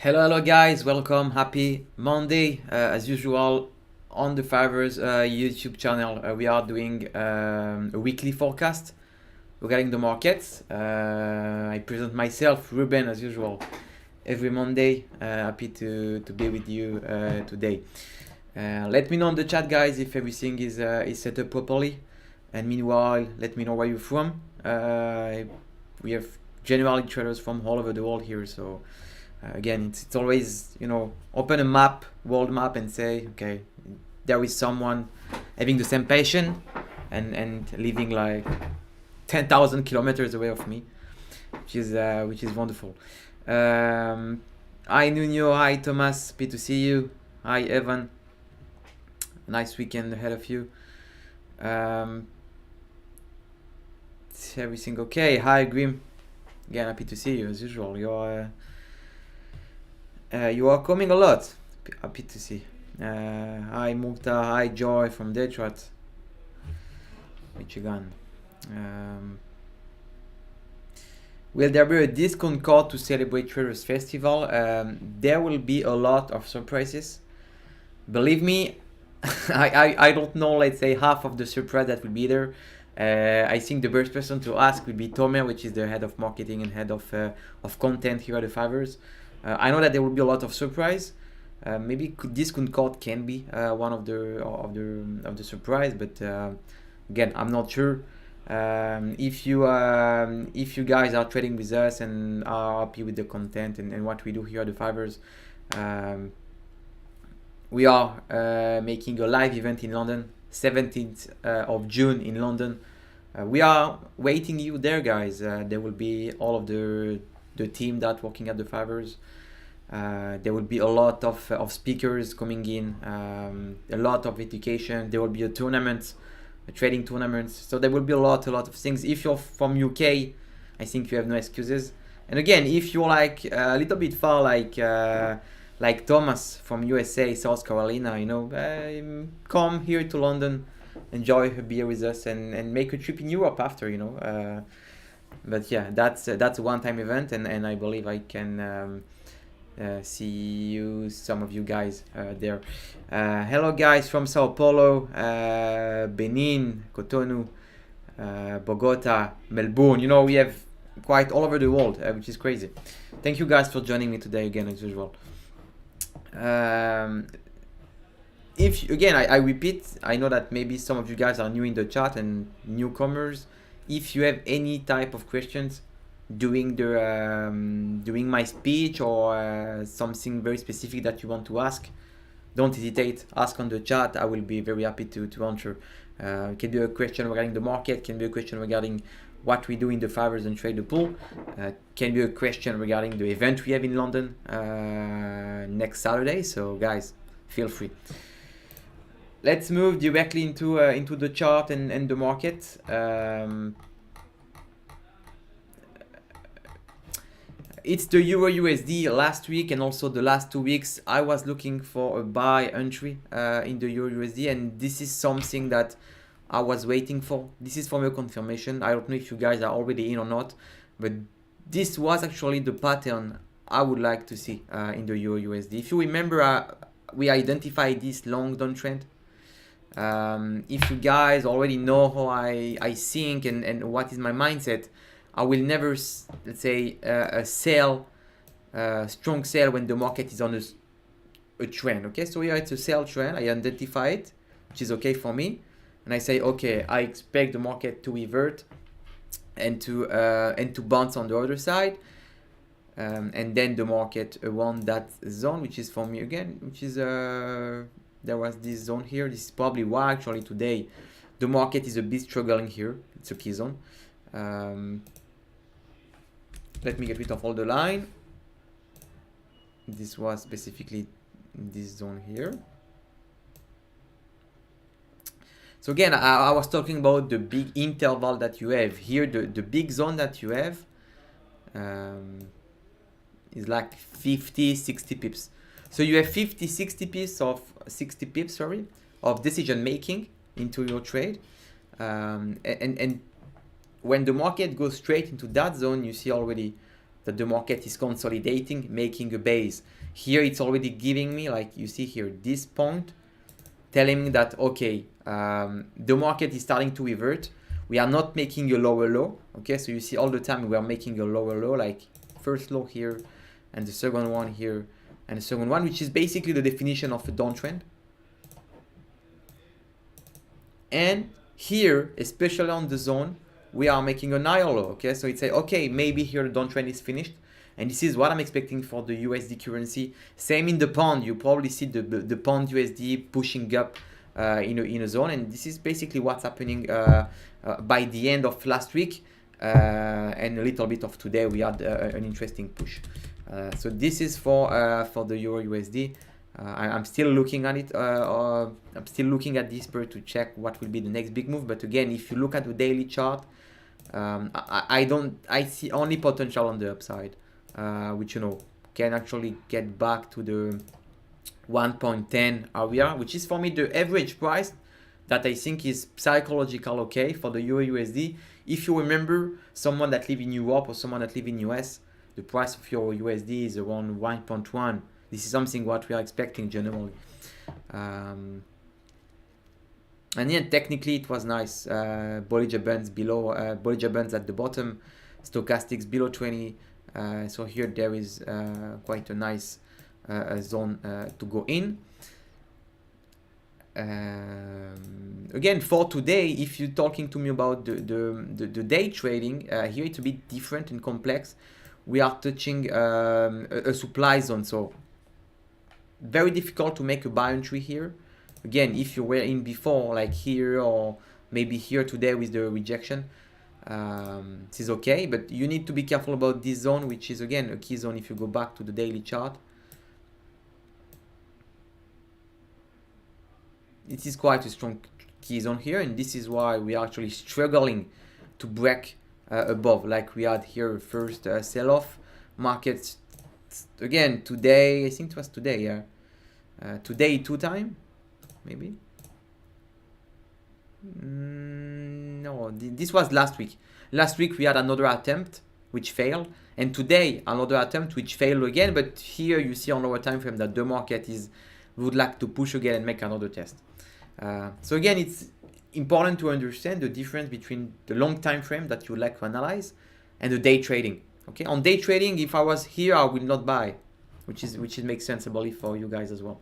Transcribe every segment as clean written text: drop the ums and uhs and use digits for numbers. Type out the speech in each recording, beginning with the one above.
Hello guys, welcome, happy Monday. As usual on the 5ers YouTube channel, we are doing a weekly forecast regarding the markets. I present myself, Ruben, as usual, every Monday. Happy to be with you today. Let me know in the chat, guys, if everything is set up properly. And meanwhile, let me know where you're from. We have generally traders from all over the world here, so again, it's always, open a map, world map, and say, okay, there is someone having the same passion and living like 10,000 kilometers away of me, which is wonderful. Hi Nuno, hi Thomas, happy to see you. Hi Evan, nice weekend ahead of you. Is everything okay? Hi Grim, again, happy to see you as usual. You are coming a lot. Happy to see. Hi Mukta, hi Joy from Detroit, Michigan. Will there be a discount code to celebrate Traders Festival? There will be a lot of surprises. Believe me, I don't know, let's say, half of the surprise that will be there. I think the best person to ask will be Tomer, which is the head of marketing and head of content here at the 5ers. I know that there will be a lot of surprise. Maybe discount code can be one of the surprise, but again, I'm not sure. If you guys are trading with us and are happy with the content and what we do here at the 5ers, we are making a live event in London, 17th of June in London. We are waiting you there, guys. There will be all of the team that working at the 5ers. There will be a lot of speakers coming in, a lot of education. There will be a trading tournament. So there will be a lot of things. If you're from UK, I think you have no excuses. And again, if you're like a little bit far, like Thomas from USA, South Carolina, come here to London, enjoy a beer with us, and make a trip in Europe after. But yeah, that's a one-time event, and I believe I can see some of you guys there. Hello guys from Sao Paulo, Benin, Cotonou, Bogota, Melbourne. We have quite all over the world, which is crazy. Thank you guys for joining me today again, as usual. I repeat, I know that maybe some of you guys are new in the chat and newcomers. If you have any type of questions during my speech or something very specific that you want to ask, don't hesitate, ask on the chat. I will be very happy to answer. It can be a question regarding the market, can be a question regarding what we do in the 5ers and trade the pool, can be a question regarding the event we have in London next Saturday. So guys, feel free. Let's move directly into the chart and the market. It's the Euro USD. Last week and also the last 2 weeks, I was looking for a buy entry in the Euro USD, and this is something that I was waiting for. This is from a confirmation. I don't know if you guys are already in or not, but this was actually the pattern I would like to see in the Euro USD. If you remember, we identified this long downtrend. If you guys already know how I think and what is my mindset, I will never, let's say, strong sell when the market is on a trend. Okay, so here it's a sell trend. I identify it, which is okay for me, and I say, okay, I expect the market to revert and to bounce on the other side, and then the market around that zone, which is for me again, which is there was this zone here. This is probably why actually today the market is a bit struggling here. It's a key zone. Let me get rid of all the line. This was specifically this zone here. So again, I was talking about the big interval that you have here. The big zone that you have is like 50-60 pips. So you have 50-60 pips of 60 pips, sorry, of decision making into your trade, and when the market goes straight into that zone, you see already that the market is consolidating, making a base. Here it's already giving me, like you see here, this point, telling me that, okay, the market is starting to revert. We are not making a lower low, okay? So you see all the time we are making a lower low, like first low here, and the second one here, and the second one, which is basically the definition of a downtrend. And here, especially on the zone, we are making an higher low, okay? So it's say, okay, maybe here the downtrend is finished. And this is what I'm expecting for the USD currency. Same in the pound. You probably see the pound USD pushing up in a zone. And this is basically what's happening by the end of last week. And a little bit of today, we had an interesting push. So this is for the Euro USD. I'm still looking at it. I'm still looking at this pair to check what will be the next big move. But again, if you look at the daily chart, I see only potential on the upside, which can actually get back to the 1.10 area, which is for me the average price that I think is psychological okay for the Euro USD. If you remember, someone that live in Europe or someone that live in US, the price of Euro USD is around 1.1. This is something what we are expecting generally. And yeah, technically it was nice. Bollinger Bands below, Bollinger Bands at the bottom, stochastics below 20. So here there is quite a nice zone to go in. Again, for today, if you're talking to me about the day trading, here it's a bit different and complex. We are touching a supply zone, so very difficult to make a buy entry here. Again, if you were in before, like here or maybe here today with the rejection, this is okay, but you need to be careful about this zone, which is again a key zone if you go back to the daily chart. It is quite a strong key zone here, and this is why we are actually struggling to break above, like we had here first sell-off. Markets again today, I think it was today, yeah. Today 2 time, maybe. No, this was last week. Last week we had another attempt which failed, and today another attempt which failed again. But here you see on lower time frame that the market would like to push again and make another test. So again, it's important to understand the difference between the long time frame that you like to analyze and the day trading. Okay, on day trading, if I was here, I will not buy, which makes sense, I believe, for you guys as well.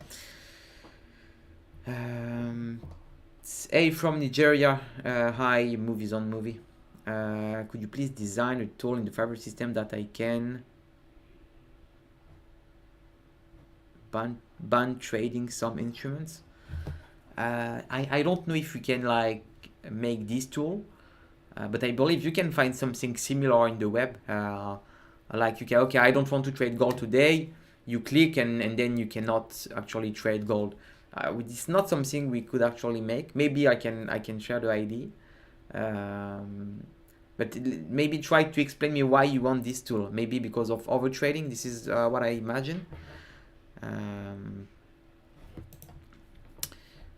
A from Nigeria. Hi, movies on movie. Could you please design a tool in the Fiverr system that I can ban trading some instruments? I don't know if we can like make this tool, but I believe you can find something similar in the web. Like you can, okay, I don't want to trade gold today. You click and then you cannot actually trade gold. It's not something we could actually make. Maybe I can share the ID. But maybe try to explain me why you want this tool. Maybe because of over trading. This is what I imagine.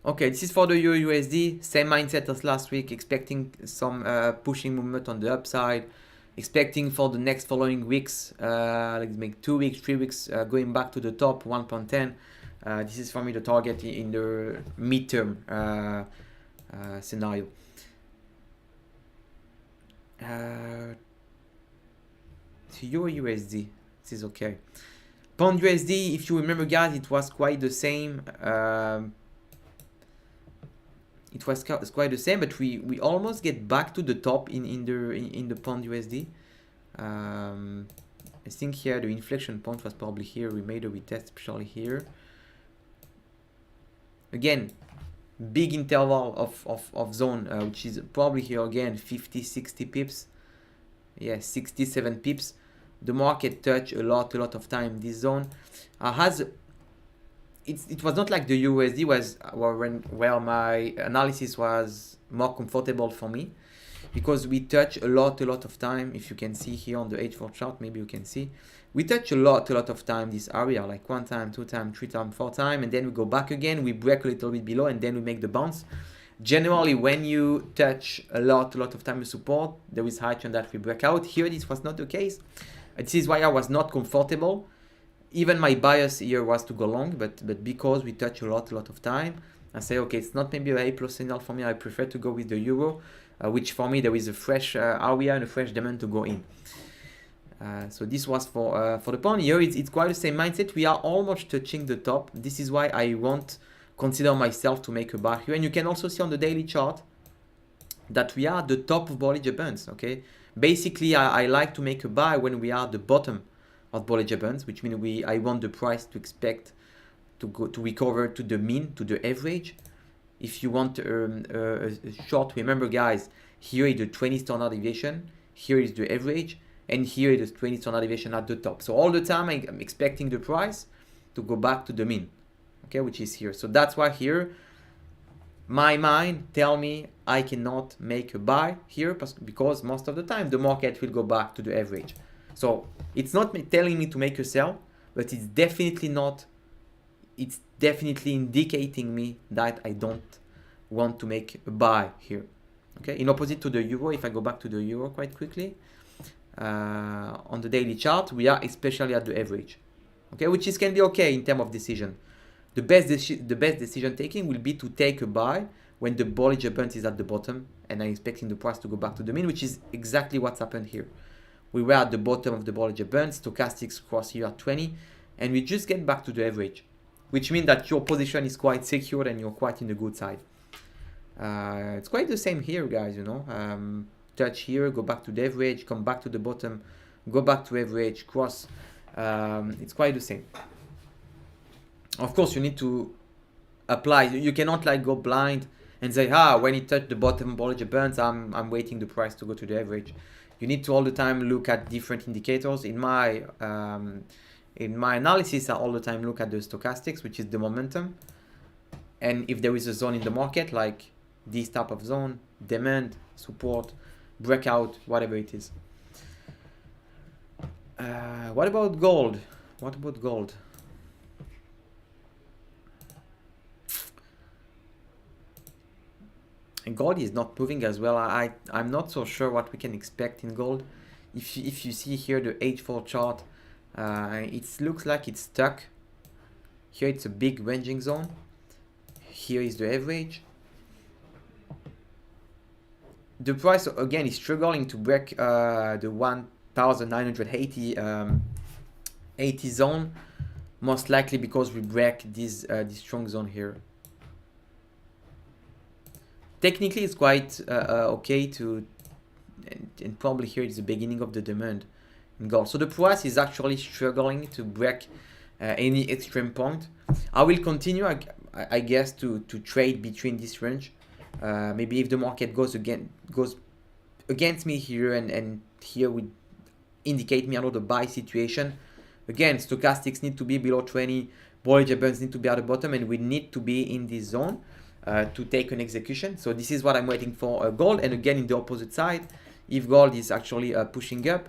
Okay, this is for the Euro USD. Same mindset as last week, expecting some pushing movement on the upside, expecting for the next following weeks, let's make 2 weeks, 3 weeks, going back to the top 1.10. This is for me the target in the midterm scenario. Euro USD, this is okay. Pound USD, if you remember, guys, it was quite the same. It was quite the same, but we almost get back to the top in the pound USD. I think here the inflection point was probably here. We made a retest, especially here. Again, big interval of zone, which is probably here again 50, 60 pips. Yeah, 67 pips. The market touched a lot of time this zone. It was not like the USD was where my analysis was more comfortable for me, because we touch a lot of time. If you can see here on the H4 chart, maybe you can see we touch a lot of time this area, like 1 time, 2 time, 3 time, 4 time, and then we go back again, we break a little bit below, and then we make the bounce. Generally, when you touch a lot of time with support, there is high chance that we break out. Here this was not the case. This is why I was not comfortable. Even my bias here was to go long, but because we touch a lot of time, I say, okay, it's not maybe a A plus signal for me. I prefer to go with the euro, which for me there is a fresh area and a fresh demand to go in. So this was for the pound. Here it's quite the same mindset. We are almost touching the top. This is why I won't consider myself to make a buy here. And you can also see on the daily chart that we are at the top of Bollinger Bands. Okay, basically I like to make a buy when we are at the bottom of Bollinger Bands, which means I want the price to expect to go to recover to the mean, to the average. If you want a short, remember guys, here is the 20 standard deviation, here is the average, and here is the 20 standard deviation at the top. So all the time I'm expecting the price to go back to the mean, okay, which is here. So that's why here my mind tell me I cannot make a buy here because most of the time the market will go back to the average. So it's not telling me to make a sell, but it's definitely indicating me that I don't want to make a buy here. Okay, in opposite to the euro, if I go back to the euro quite quickly, on the daily chart, we are especially at the average. Okay, which can be okay in terms of decision. The best decision taking will be to take a buy when the Bollinger Band is at the bottom and I'm expecting the price to go back to the mean, which is exactly what's happened here. We were at the bottom of the Bollinger Band, stochastics cross here at 20, and we just get back to the average, which means that your position is quite secure and you're quite in the good side. It's quite the same here, guys, you know. Touch here, go back to the average, come back to the bottom, go back to average, cross. It's quite the same. Of course, you need to apply. You cannot like go blind and say, when it touched the bottom Bollinger Bands, I'm waiting the price to go to the average. You need to all the time look at different indicators. In my analysis, I all the time look at the stochastics, which is the momentum. And if there is a zone in the market, like this type of zone, demand, support, breakout, whatever it is. What about gold? What about gold? And gold is not moving as well. I'm not so sure what we can expect in gold. If you see here the H4 chart, it looks like it's stuck. Here it's a big ranging zone. Here is the average. The price again is struggling to break the 1980 zone, most likely because we break this strong zone here. Technically, it's quite okay to, and probably here is the beginning of the demand in gold. So the price is actually struggling to break any extreme point. I will continue, I guess, to trade between this range. Maybe if the market goes against me here and here would indicate me another buy situation. Again, stochastics need to be below 20, Bollinger Bands need to be at the bottom, and we need to be in this zone to take an execution. So this is what I'm waiting for gold. And again, in the opposite side, if gold is actually pushing up,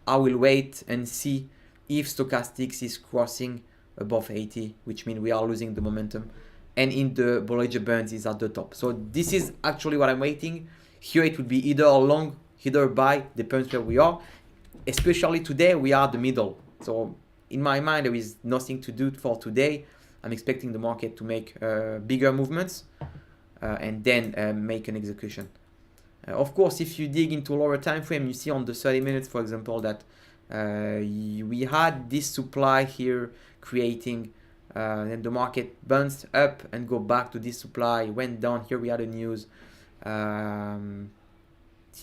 I will wait and see if stochastics is crossing above 80, which means we are losing the momentum, and in the Bollinger Bands is at the top. So this is actually what I'm waiting. Here it would be either a long, either a buy, depends where we are. Especially today, we are the middle. So in my mind, there is nothing to do for today. I'm expecting the market to make bigger movements and then make an execution. Of course, if you dig into a lower time frame, you see on the 30 minutes, for example, that we had this supply here creating, and the market bounced up and go back to this supply, went down. Here we had a news.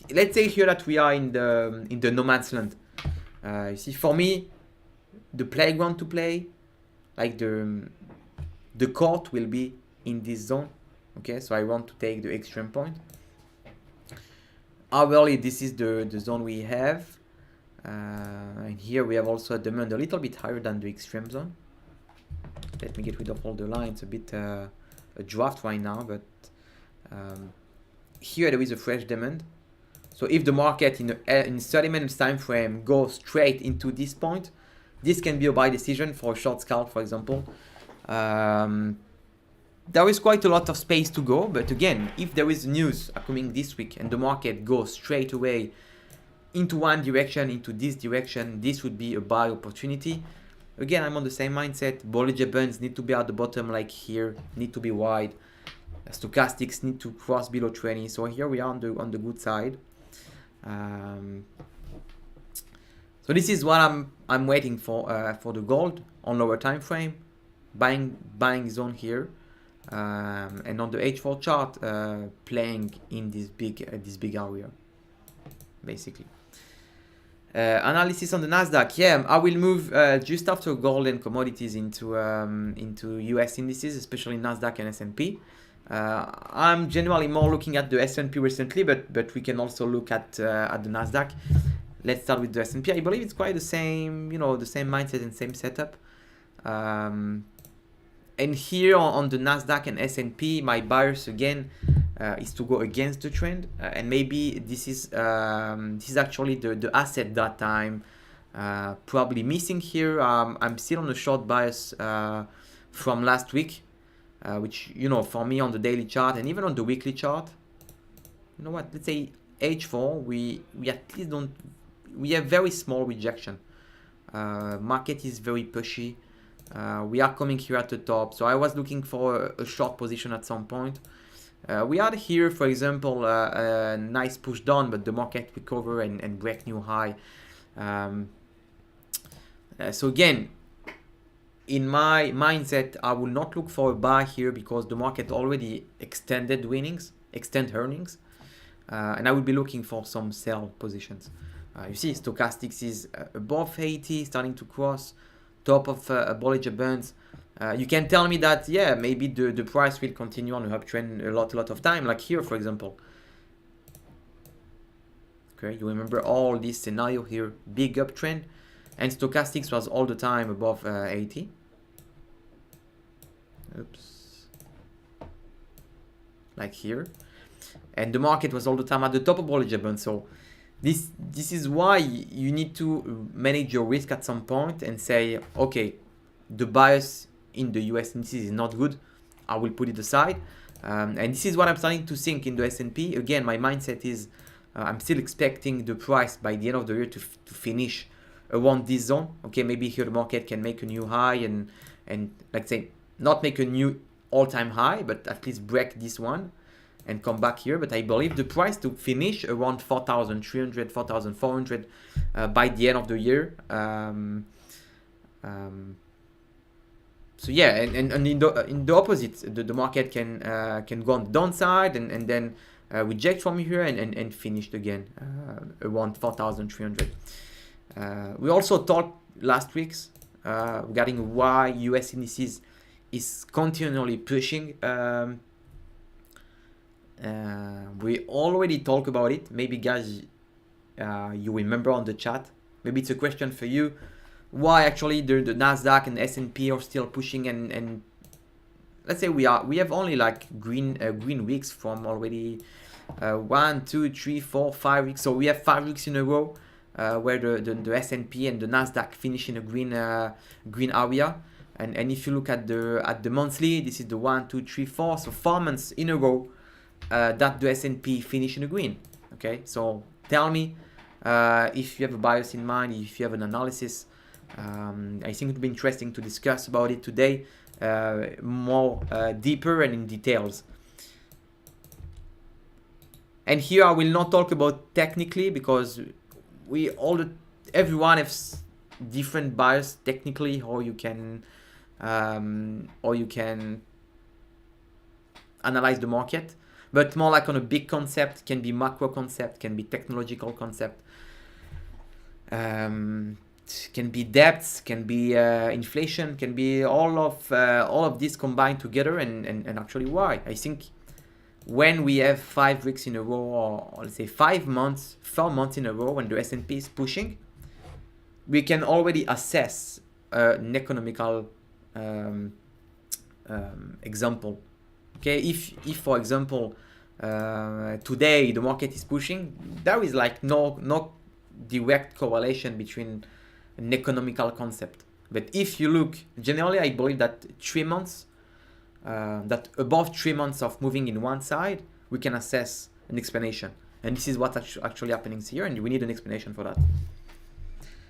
Let's say here that we are in the no man's land. You see, for me, the playground to play, like the court will be in this zone. Okay, so I want to take the extreme point. Hourly, this is the zone we have. And here we have also a demand a little bit higher than the extreme zone. Let me get rid of all the lines. A bit a draft right now, but here there is a fresh demand. So if the market in 30 minutes time frame goes straight into this point, this can be a buy decision for a short scalp, for example. There is quite a lot of space to go, but again, if there is news coming this week and the market goes straight away into one direction, into this direction, this would be a buy opportunity. Again, I'm on the same mindset. Bollinger Bands need to be at the bottom like here, need to be wide. Stochastics need to cross below 20. So here we are on the good side. So this is what I'm waiting for the gold on lower time frame, buying zone here, and on the H4 chart, playing in this big area, basically. Analysis on the Nasdaq. Yeah, I will move just after gold and commodities into US indices, especially Nasdaq and S&P. I'm generally more looking at the S&P recently, but we can also look at the Nasdaq. Let's start with the S&P. I believe it's quite the same, the same mindset and same setup. And here on the Nasdaq and S&P, my bias again is to go against the trend, and maybe this is actually the asset that I'm probably missing here. I'm still on a short bias from last week, which for me on the daily chart and even on the weekly chart, let's say H4, we at least we have very small rejection. Market is very pushy. We are coming here at the top, so I was looking for a short position at some point. We had here, for example, a nice push down, but the market recover and break new high. So again, in my mindset, I will not look for a buy here because the market already extended earnings, and I will be looking for some sell positions. You see, stochastics is above 80, starting to cross top of Bollinger Bands. You can tell me that, yeah, maybe the price will continue on a uptrend a lot of time, like here, for example. Okay, you remember all this scenario here, big uptrend, and stochastics was all the time above 80. Oops. Like here. And the market was all the time at the top of Bollinger Bands. So this is why you need to manage your risk at some point and say, okay, the bias in the US indices is not good, I will put it aside. And this is what I'm starting to think in the S&P. Again, my mindset is I'm still expecting the price by the end of the year to finish around this zone. Okay, maybe here the market can make a new high and let's say not make a new all-time high, but at least break this one and come back here. But I believe the price to finish around 4,300, 4,400 by the end of the year. So yeah, and in the opposite, the market can go on the downside and then reject from here and finish again around 4,300. We also talked last week regarding why US indices is continually pushing. We already talked about it. Maybe guys, you remember on the chat. Maybe it's a question for you. Why actually the Nasdaq and S&P are still pushing and let's say we have only like green weeks from already 1, 2, 3, 4, 5 weeks. So we have 5 weeks in a row where the S&P and the Nasdaq finish in a green area. And if you look at the monthly, this is the 1, 2, 3, 4. So 4 months in a row that the S&P finish in a green. Okay, so tell me if you have a bias in mind, if you have an analysis. I think it would be interesting to discuss about it today, more deeper and in details. And here I will not talk about technically because everyone has different bias technically, or you can analyze the market, but more like on a big concept, can be macro concept, can be technological concept. Can be debts, can be inflation, can be all of this combined together, and actually why. I think when we have 5 weeks in a row, or let's say 4 months in a row when the S&P is pushing, we can already assess an economical example. Okay, if for example today the market is pushing, there is like no direct correlation between an economical concept. But if you look generally, I believe that 3 months, that above 3 months of moving in one side, we can assess an explanation. And this is what's actually happening here, and we need an explanation for that.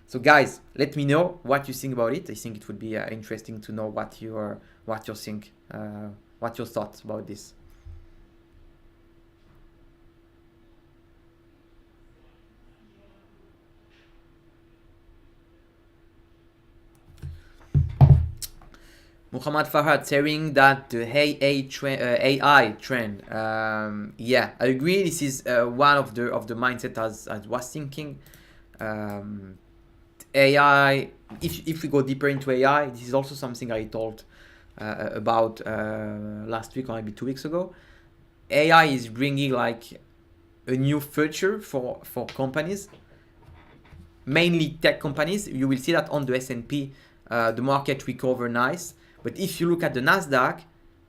So guys, let me know what you think about it. I think it would be interesting to know what you think, what your thoughts about this. Muhammad Farhad saying that the AI trend. Yeah, I agree. This is one of the mindset as I was thinking. AI. If we go deeper into AI, this is also something I told about last week or maybe 2 weeks ago. AI is bringing like a new future for companies, mainly tech companies. You will see that on the S&P, the market recover nice. But if you look at the Nasdaq,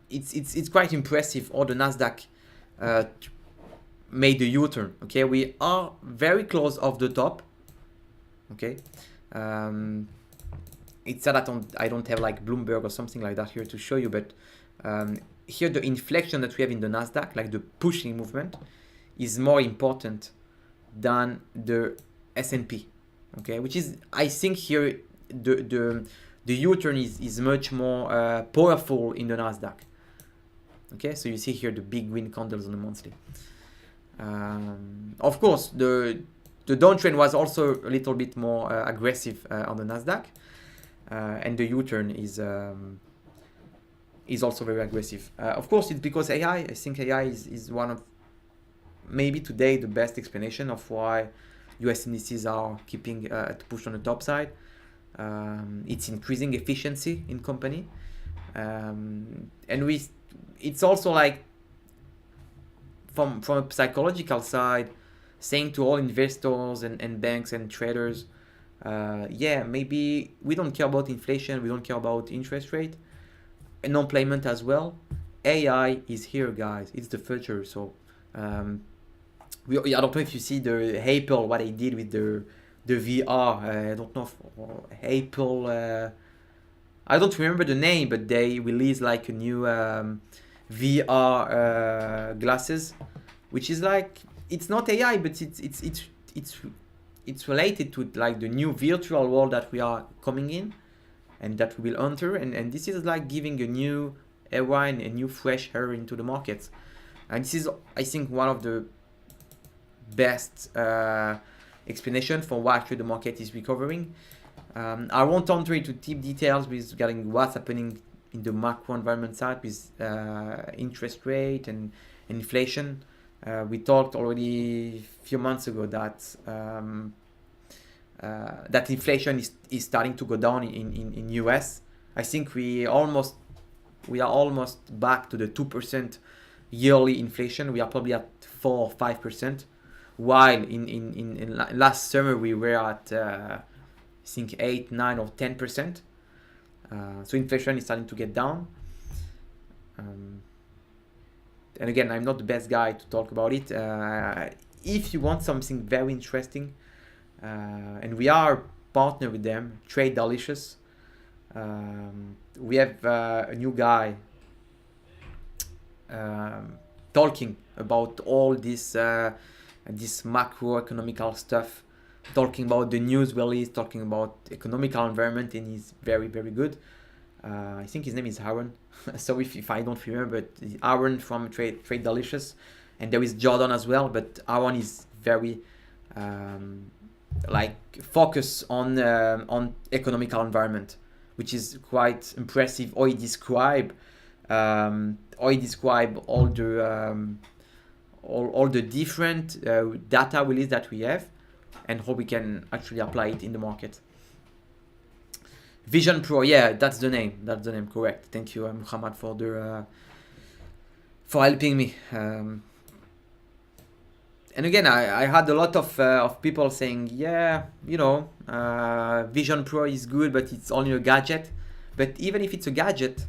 it's quite impressive. Or the Nasdaq made a U-turn. Okay, we are very close of the top. Okay, it's sad that I don't have like Bloomberg or something like that here to show you, but here the inflection that we have in the Nasdaq, like the pushing movement, is more important than the S&P. Okay, which is, I think here the U-turn is much more powerful in the Nasdaq. Okay, so you see here the big green candles on the monthly. Of course, the downtrend was also a little bit more aggressive on the Nasdaq, and the U-turn is also very aggressive. Of course, it's because AI. I think AI is one of maybe today the best explanation of why US indices are keeping to push on the top side. It's increasing efficiency in company, and it's also like from a psychological side, saying to all investors and banks and traders, yeah, maybe we don't care about inflation, we don't care about interest rate, and unemployment as well. AI is here, guys. It's the future. So I don't know if you see the Apple, what they did with the VR. I don't know if Apple. I don't remember the name, but they released like a new VR glasses, which is like, it's not AI, but it's related to like the new virtual world that we are coming in and that we will enter, and this is like giving a new era and a new fresh air into the markets. And this is, I think, one of the best explanation for why actually the market is recovering. I won't enter into deep details regarding what's happening in the macro environment side with interest rate and inflation. We talked already a few months ago that that inflation is starting to go down in US. I think we are almost back to the 2% yearly inflation. We are probably at 4 or 5%, while in last summer we were at I think 8, 9 or 10%. So inflation is starting to get down. And again, I'm not the best guy to talk about it. If you want something very interesting, and we are partner with them, Trade Delicious. We have a new guy talking about all this macroeconomical stuff, talking about the news release, talking about economical environment, and he's very, very good. I think his name is Aaron. So if I don't remember, but Aaron from Trade Delicious, and there is Jordan as well. But Aaron is very like focus on economical environment, which is quite impressive. How he describe all the different data release that we have, and how we can actually apply it in the market. Vision Pro, yeah, that's the name. That's the name, correct. Thank you, Muhammad, for helping me. And again, I had a lot of people saying, yeah, Vision Pro is good, but it's only a gadget. But even if it's a gadget,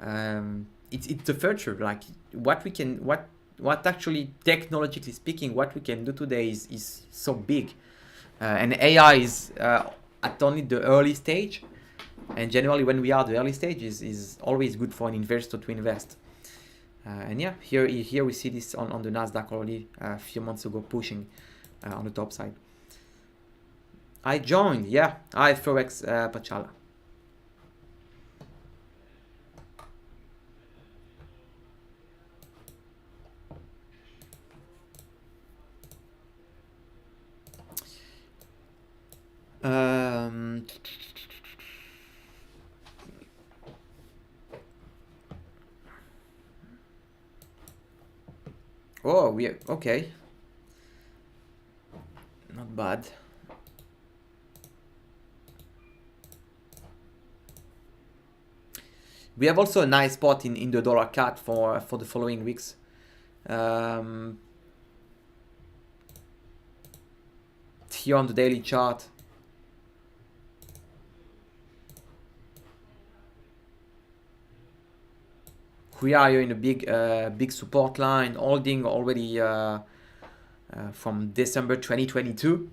it's the future. Like what actually, technologically speaking, what we can do today is so big, and AI is at only the early stage. And generally, when we are at the early stage, is always good for an investor to invest. And yeah, here we see this on the Nasdaq already a few months ago, pushing on the top side. I joined, yeah. I Forex Pachala. Oh, we okay. Not bad. We have also a nice spot in the dollar CAD for the following weeks. Here on the daily chart. We are here in a big support line, holding already from December 2022,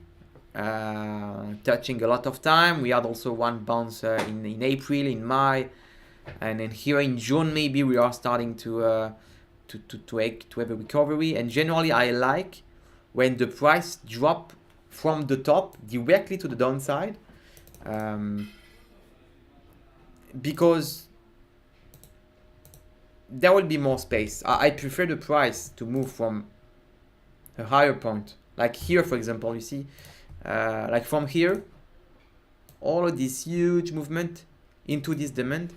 touching a lot of time. We had also one bounce in April, in May, and then here in June maybe we are starting to have a recovery. And generally I like when the price drop from the top directly to the downside, because there will be more space. I prefer the price to move from a higher point, like here for example. You see, like from here, all of this huge movement into this demand.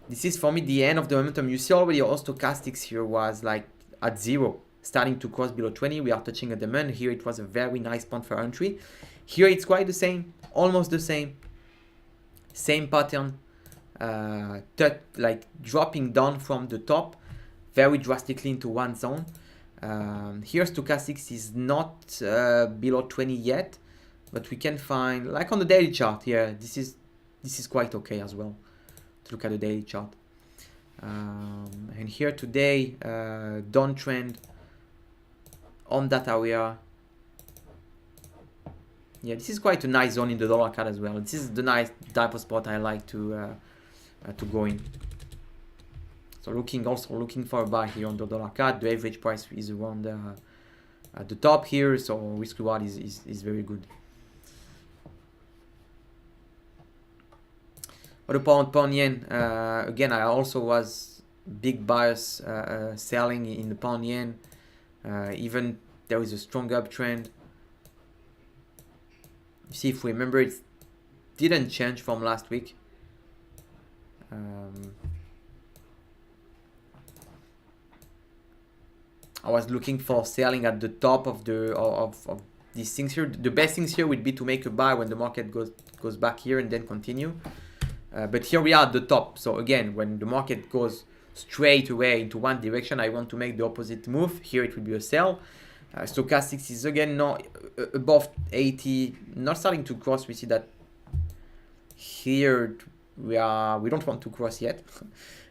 This is for me the end of the momentum. You see already our stochastics here was like at 0, starting to cross below 20. We are touching a demand. Here it was a very nice point for entry. Here it's quite the same, almost the same pattern, like dropping down from the top very drastically into one zone. Here stochastics is not below 20 yet, but we can find, like on the daily chart here, this is quite okay as well to look at the daily chart. And here today, downtrend on that area. Yeah, this is quite a nice zone in the dollar CAD as well. This is the nice type of spot I like to go in. So looking for a buy here on the dollar CAD. The average price is around at the top here, so risk reward is very good. For the pound yen, again I also was big bias selling in the pound yen. Even there is a strong uptrend. You see, if we remember, it didn't change from last week. I was looking for selling at the top of these things here. The best things here would be to make a buy when the market goes back here and then continue. But here we are at the top. So again, when the market goes straight away into one direction, I want to make the opposite move. Here it will be a sell. Stochastics is again not above 80, not starting to cross. We see that here we don't want to cross yet.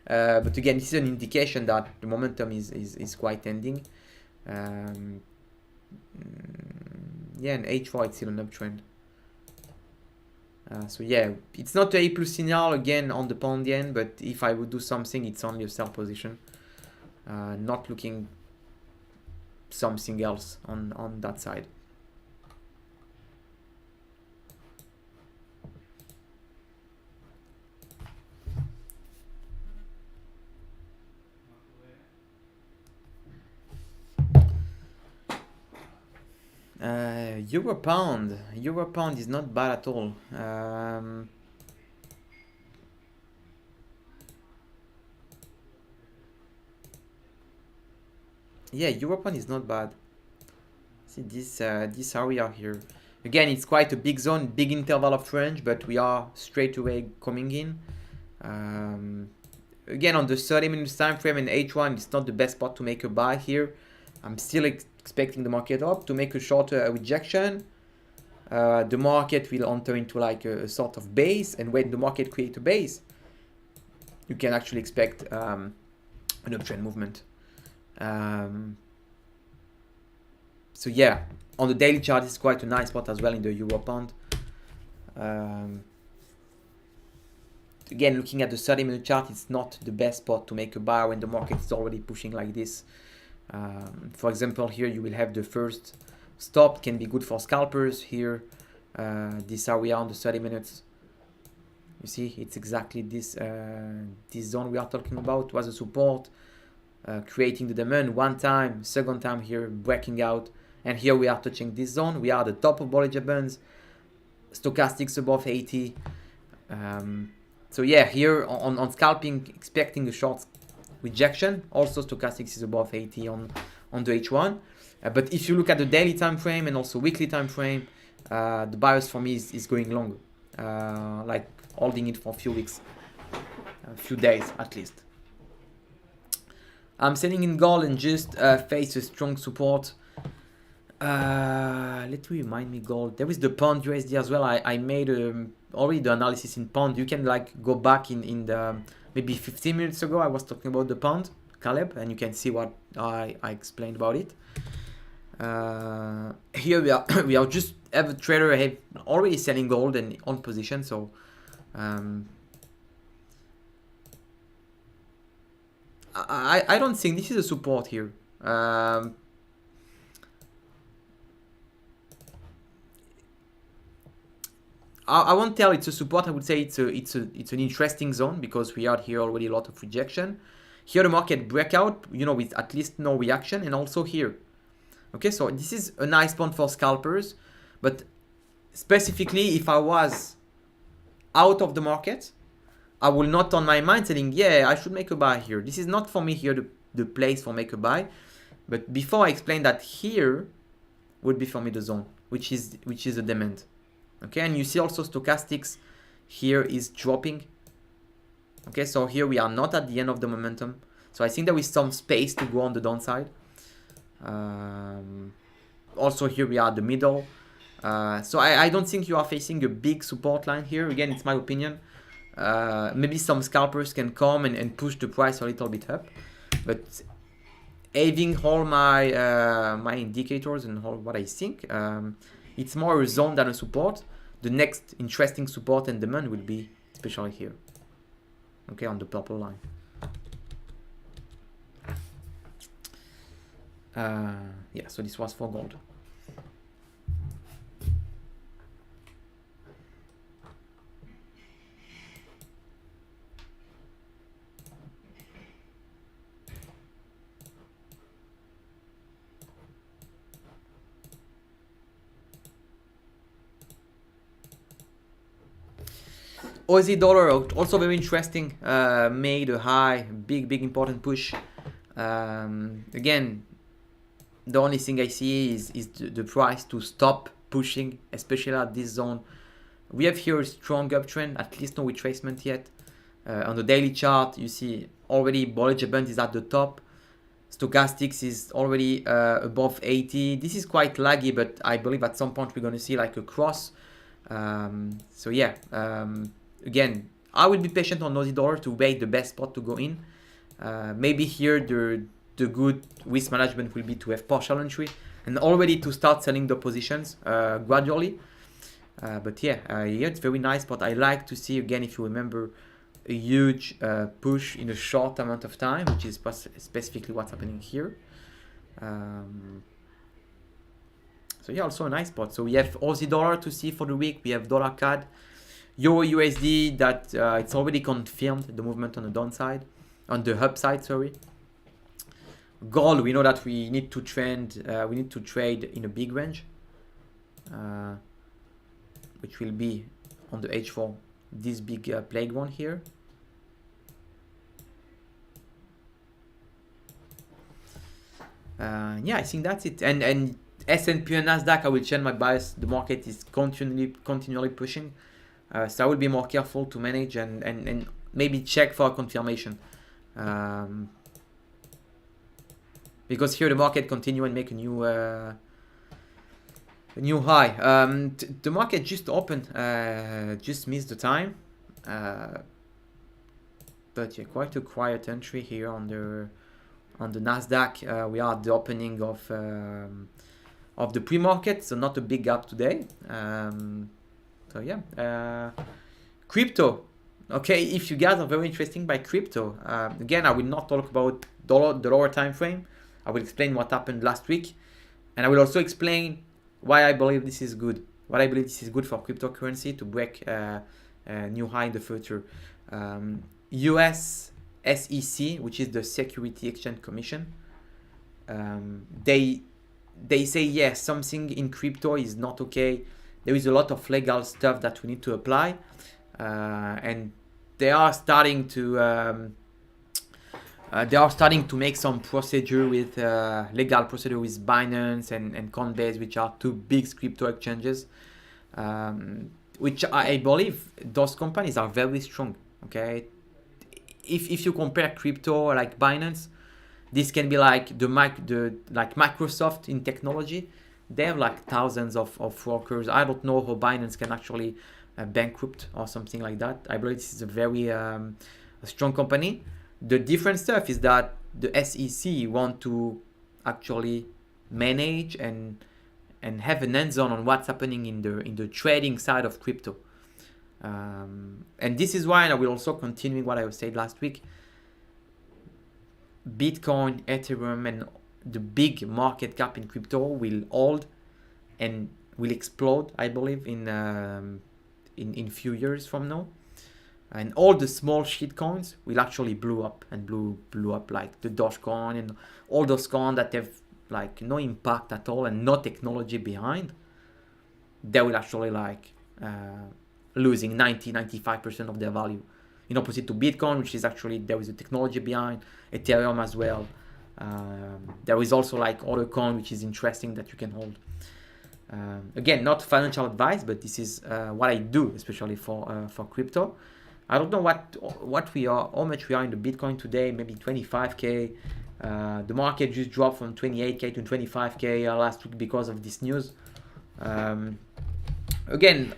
But again, this is an indication that the momentum is quite ending. Yeah, and H4 it's still an uptrend. So yeah, it's not a A+ signal again on the pound yen, but if I would do something, it's only a sell position. Not looking something else on that side. Euro pound is not bad at all. Yeah, Euro pound is not bad. See this area here. Again, it's quite a big zone, big interval of range, but we are straight away coming in. Again, on the 30 minutes time frame in H1, it's not the best spot to make a buy here. I'm still expecting the market up to make a shorter rejection. The market will enter into like a sort of base, and when the market creates a base, you can actually expect an uptrend movement. So yeah, on the daily chart, it's quite a nice spot as well in the Euro pound. again, looking at the 30-minute chart, it's not the best spot to make a buy when the market is already pushing like this. For example, here you will have the first stop, can be good for scalpers here. This are we are on the 30 minutes. You see, it's exactly this this zone we are talking about. Was a support, creating the demand one time, second time here, breaking out. And here we are touching this zone. We are at the top of Bollinger Bands, stochastics above 80. So yeah, here on scalping, expecting a short rejection. Also stochastics is above 80 on the H1. But if you look at the daily time frame and also weekly time frame, the bias for me is going longer, like holding it for a few weeks, a few days at least. I'm selling in gold and just face a strong support. Let me remind me gold. There is the pound USD as well. I made already the analysis in pound. You can like go back in the maybe 15 minutes ago. I was talking about the pound, Caleb, and you can see what I explained about it. Here we are just have a trader have already selling gold and on position. So I don't think this is a support here. I won't tell it's a support. I would say it's an interesting zone because we are here already a lot of rejection. Here the market breakout, you know, with at least no reaction, and also here. Okay, so this is a nice point for scalpers, but specifically if I was out of the market, I will not on my mind saying, yeah, I should make a buy here. This is not for me here the place for make a buy. But before I explain that, here would be for me the zone, which is a demand. Okay, and you see also stochastics here is dropping. Okay, so here we are not at the end of the momentum. So I think there is some space to go on the downside. Also here we are at the middle. So I don't think you are facing a big support line here. Again, it's my opinion. Maybe some scalpers can come and push the price a little bit up. But having all my my indicators and all what I think, it's more a zone than a support. The next interesting support and demand will be especially here. Okay, on the purple line. Yeah, so this was for gold. Aussie dollar also very interesting. Made a high, big important push. Again, the only thing I see is the price to stop pushing, especially at this zone. We have here a strong uptrend, at least no retracement yet. On the daily chart, you see already Bollinger Band is at the top. Stochastics is already above 80. This is quite laggy, but I believe at some point we're going to see like a cross. So yeah, again, I will be patient on Aussie dollar to wait the best spot to go in. Maybe here the good risk management will be to have partial entry and already to start selling the positions gradually. But yeah, it's very nice. But I like to see, again, if you remember, a huge push in a short amount of time, which is specifically what's happening here. So yeah, also a nice spot. So we have Aussie dollar to see for the week. We have dollar CAD, Euro USD that it's already confirmed the movement on the downside, on the upside, sorry. Gold, we know that we need to trend, we need to trade in a big range, which will be on the H4, this big playground here. Yeah, I think that's it. And S&P and Nasdaq, I will change my bias. The market is continually pushing, so I will be more careful to manage and maybe check for a confirmation. Because here the market continue and make a new high. The market just opened, just missed the time. But yeah, quite a quiet entry here on the Nasdaq. We are at the opening of the pre-market, so not a big gap today. So yeah, crypto. Okay, if you guys are very interested by crypto, again, I will not talk about the lower time frame. I will explain what happened last week, and I will also explain why I believe this is good. What I believe this is good for cryptocurrency to break a new high in the future. US SEC, which is the Security Exchange Commission, they say yes, something in crypto is not okay. There is a lot of legal stuff that we need to apply, and they are starting to make some procedure with legal procedure with Binance and Coinbase, which are two big crypto exchanges, which I believe those companies are very strong. Okay, if you compare crypto like Binance, this can be like like Microsoft in technology. They have like thousands of workers. I don't know how Binance can actually bankrupt or something like that. I believe this is a very a strong company. The different stuff is that the SEC want to actually manage and have an hands-on on what's happening in the trading side of crypto. And this is why I will also continue what I said last week. Bitcoin, Ethereum, and the big market cap in crypto will hold and will explode, I believe, in few years from now. And all the small shit coins will actually blew up like the Dogecoin and all those coins that have like no impact at all and no technology behind. They will actually like losing 95% of their value, in opposite to Bitcoin, which is actually there is a technology behind. Ethereum as well. There is also like other coin which is interesting that you can hold. Again, not financial advice, but this is what I do, especially for crypto. I don't know what we are, how much we are in the Bitcoin today. Maybe 25k. The market just dropped from 28k to 25k last week because of this news. Again,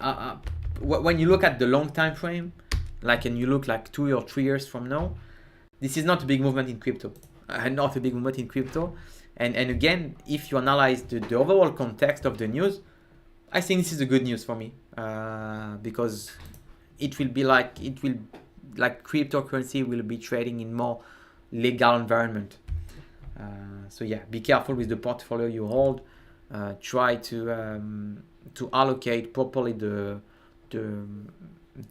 when you look at the long time frame, like, and you look like 2 or 3 years from now, this is not a big movement in crypto. Not a big movement in crypto. And again, if you analyze the overall context of the news, I think this is a good news for me, because it will cryptocurrency will be trading in more legal environment. So yeah, be careful with the portfolio you hold. Try to allocate properly the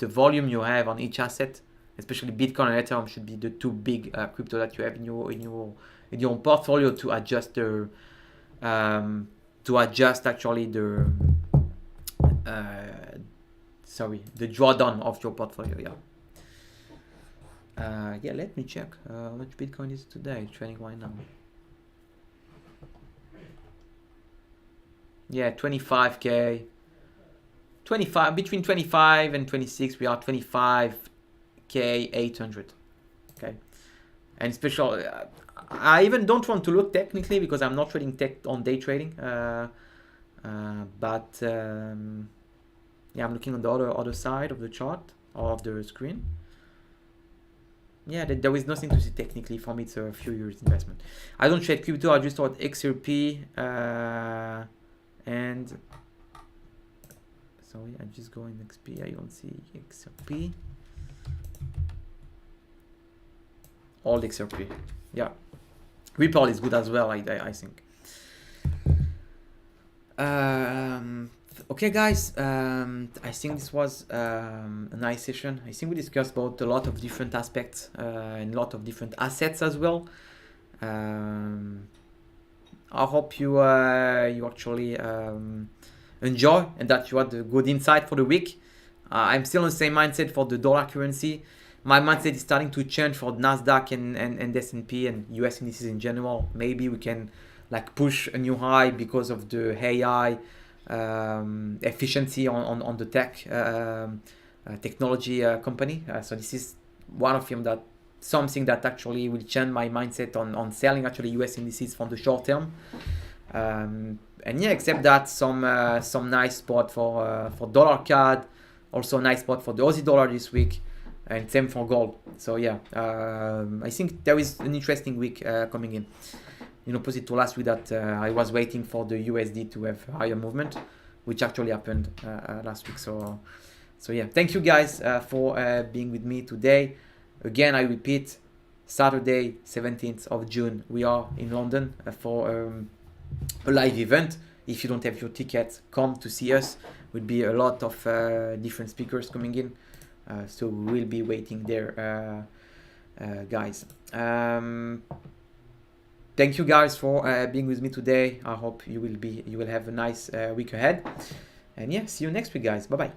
volume you have on each asset. Especially Bitcoin and Ethereum should be the two big crypto that you have in your portfolio to adjust actually the drawdown of your portfolio. Yeah, let me check how much Bitcoin is today trading right now. Yeah, 25k. 25 between 25 and 26. We are 25k 800. Okay, and special. I even don't want to look technically because I'm not trading tech on day trading. But yeah, I'm looking on the other side of the chart or of the screen. Yeah, there is nothing to see technically. For me, it's a few years investment. I don't trade crypto. I just thought XRP and sorry, I just go in XP. I don't see XRP. All XRP. Yeah, Ripple is good as well. I think. Okay, guys. I think this was a nice session. I think we discussed about a lot of different aspects and a lot of different assets as well. I hope you actually enjoy and that you had a good insight for the week. I'm still on the same mindset for the dollar currency. My mindset is starting to change for Nasdaq and S&P and US indices in general. Maybe we can like push a new high because of the AI efficiency on the technology company. So this is one of them, that something that actually will change my mindset on selling actually US indices from the short term. And yeah, except that some nice spot for dollar CAD, also a nice spot for the Aussie dollar this week, and same for gold. So yeah, I think there is an interesting week coming in opposite to last week that I was waiting for the USD to have higher movement, which actually happened last week. So So yeah, thank you guys for being with me today. Again, I repeat, Saturday 17th of June we are in London for a live event. If you don't have your ticket, come to see us. Will be a lot of different speakers coming in, so we will be waiting there, guys. Thank you guys for being with me today. I hope you will have a nice week ahead, and yeah, see you next week, guys. Bye bye.